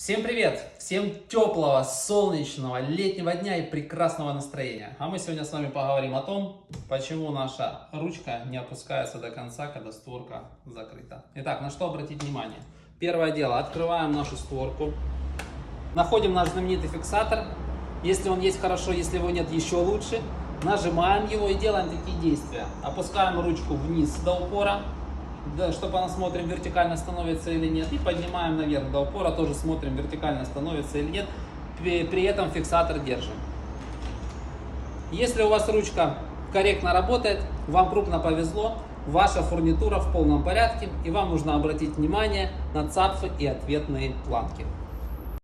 Всем привет! Всем теплого, солнечного, летнего дня и прекрасного настроения. А мы сегодня с вами поговорим о том, почему наша ручка не опускается до конца, когда створка закрыта. Итак, на что обратить внимание? Первое дело, открываем нашу створку, находим наш знаменитый фиксатор. Если он есть, хорошо, если его нет, еще лучше. Нажимаем его и делаем такие действия. Опускаем ручку вниз до упора, чтобы она, смотрим, вертикально становится или нет. И поднимаем наверх до упора, тоже смотрим, вертикально становится или нет. При этом фиксатор держим. Если у вас ручка корректно работает, вам крупно повезло, ваша фурнитура в полном порядке, и вам нужно обратить внимание на цапфы и ответные планки.